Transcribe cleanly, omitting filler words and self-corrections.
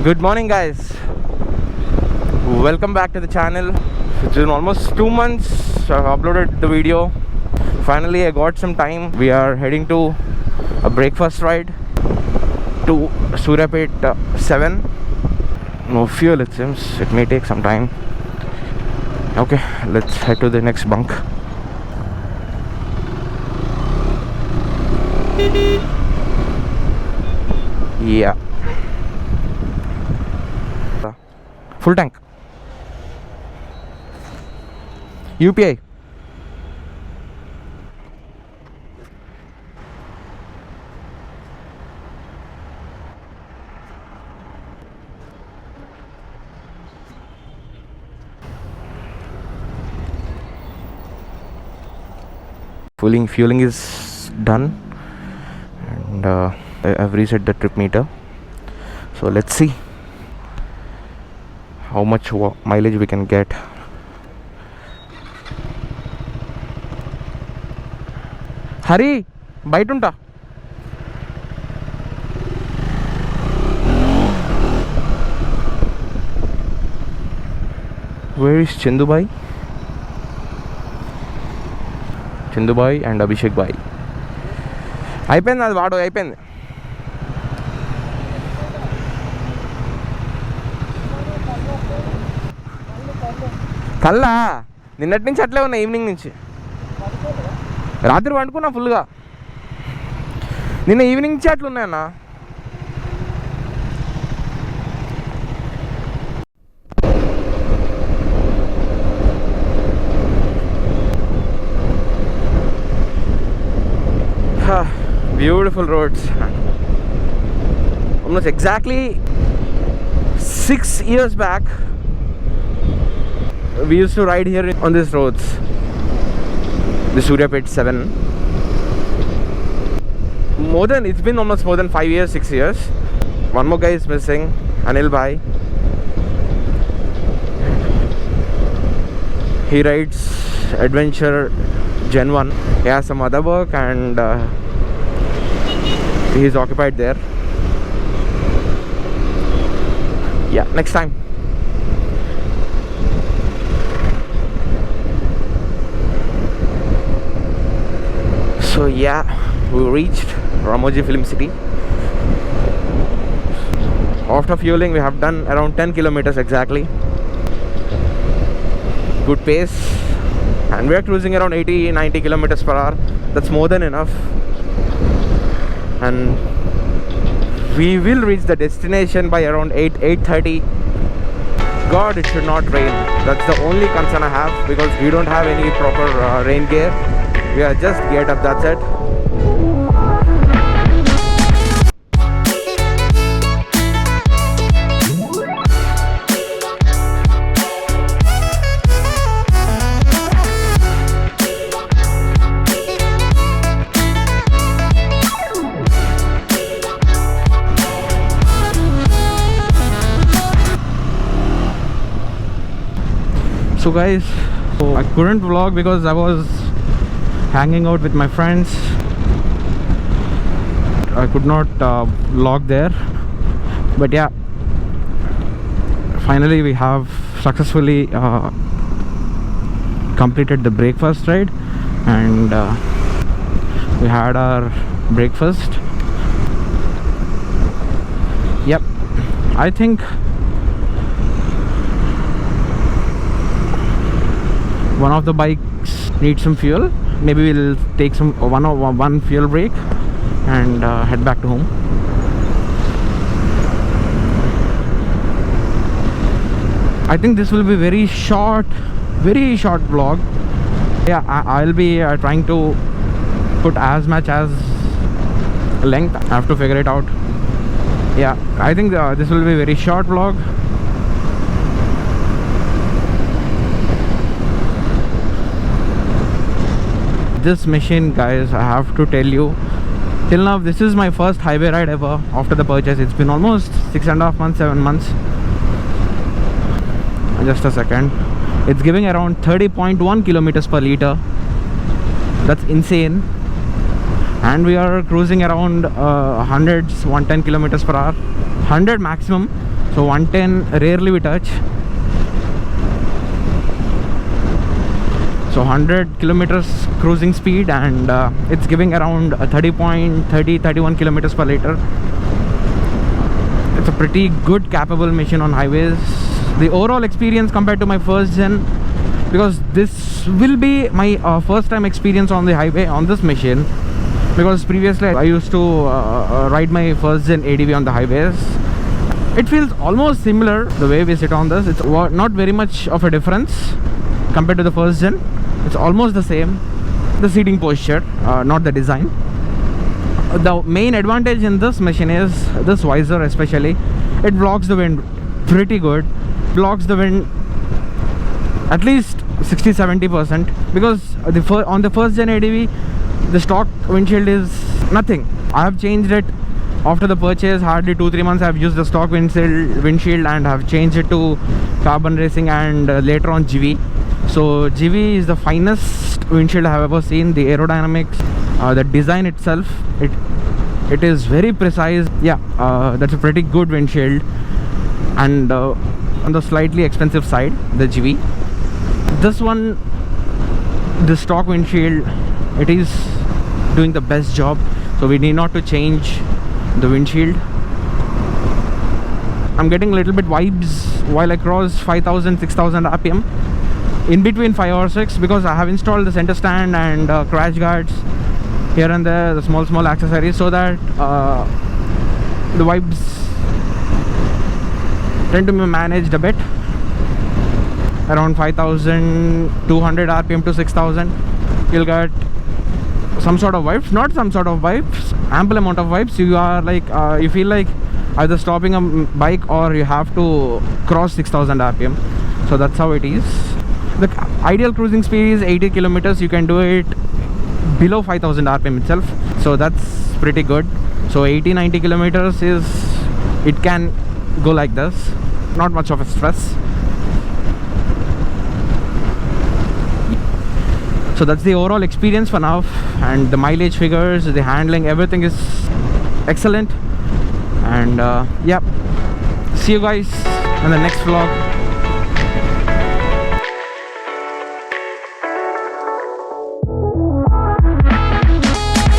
Good morning, guys. Welcome back to the channel. It's been almost 2 months I've uploaded the video. Finally I got some time. We are heading to a breakfast ride to Suryapet 7. No fuel, it seems. It may take some time. Okay, let's head to the next bunk. Yeah, full tank. UPI. Fueling is done, and I've reset the trip meter. So let's see how much mileage we can get. Hari, bite unta. Where is Chandu bhai? Chandu bhai and Abhishek bhai. అయిపోయింది అది వాడు అయిపోయింది. కల్లా నిన్నటి నుంచి అట్లే ఉన్నాయి. Evening నుంచి రాత్రి వండుకున్నా ఫుల్గా. నిన్న ఈవినింగ్ నుంచి అట్లున్నాయన్న. Beautiful roads. Almost exactly 6 years back we used to ride here on these roads, the Suryapet 7. It's been almost more than 5 years, 6 years. One more guy is missing, Anil bhai. He rides Adventure Gen 1. He has some other work and he's occupied there. Yeah, next time. So yeah, we reached Ramoji Film City. After fueling we have done around 10 kilometers exactly. Good pace, and we are cruising around 80-90 kilometers per hour. That's more than enough, and we will reach the destination by around 8:30. God, it should not rain. That's the only concern I have, because we don't have any proper rain gear. We are just geared up, that's it. So guys, I couldn't vlog because I was hanging out with my friends. I could not vlog there, but yeah, finally we have successfully completed the breakfast ride, and we had our breakfast. Yep, I think one of the bikes needs some fuel. Maybe we'll take one fuel break and head back to home. I think this will be very short vlog. Yeah, I'll be trying to put as much as length. I have to figure it out. Yeah, I think this will be a very short vlog. This machine, guys, I have to tell you, till now this is my first highway ride ever after the purchase. It's been almost 6.5 months, 7 months. Just a second. It's giving around 30.1 kilometers per liter. That's insane. And we are cruising around 110 kilometers per hour, 100 maximum. So 110 rarely we touch. So 100 kilometers cruising speed, and it's giving around 31 kilometers per liter. It's a pretty good capable machine on highways. The overall experience compared to my first gen, because this will be my first time experience on the highway on this machine, because previously I used to ride my first gen ADV on the highways. It feels almost similar the way we sit on this. It's not very much of a difference compared to the first gen. It's almost the same. The seating posture, not the design. The main advantage in this machine is this visor, especially. It blocks the wind pretty good. Blocks the wind at least 60-70%, because on the first gen ADV the stock windshield is nothing. I have changed it after the purchase. Hardly 2-3 months I have used the stock windshield and have changed it to carbon racing, and later on GV. So GV is the finest windshield I have ever seen. The aerodynamics, the design itself, it is very precise. Yeah, that's a pretty good windshield. And on the slightly expensive side, the GV. This one, the stock windshield, it is doing the best job, so we need not to change the windshield. I'm getting a little bit vibes while I cross 5,000-6,000 RPM, in between 5 or 6, because I have installed the center stand and crash guards here and there, the small accessories, so that the vibes tend to be managed a bit. Around 5,200 RPM to 6,000, you'll get some sort of vibes. Not some sort of vibes, ample amount of vibes. You are like, you feel like either stopping a bike or you have to cross 6,000 RPM. So that's how it is. The ideal cruising speed is 80 kilometers. You can do it below 5,000 RPM itself. So that's pretty good. So 80-90 kilometers is, it can go like this. Not much of a stress. So that's the overall experience for now, and the mileage figures, the handling, everything is excellent. And yeah, see you guys in the next vlog.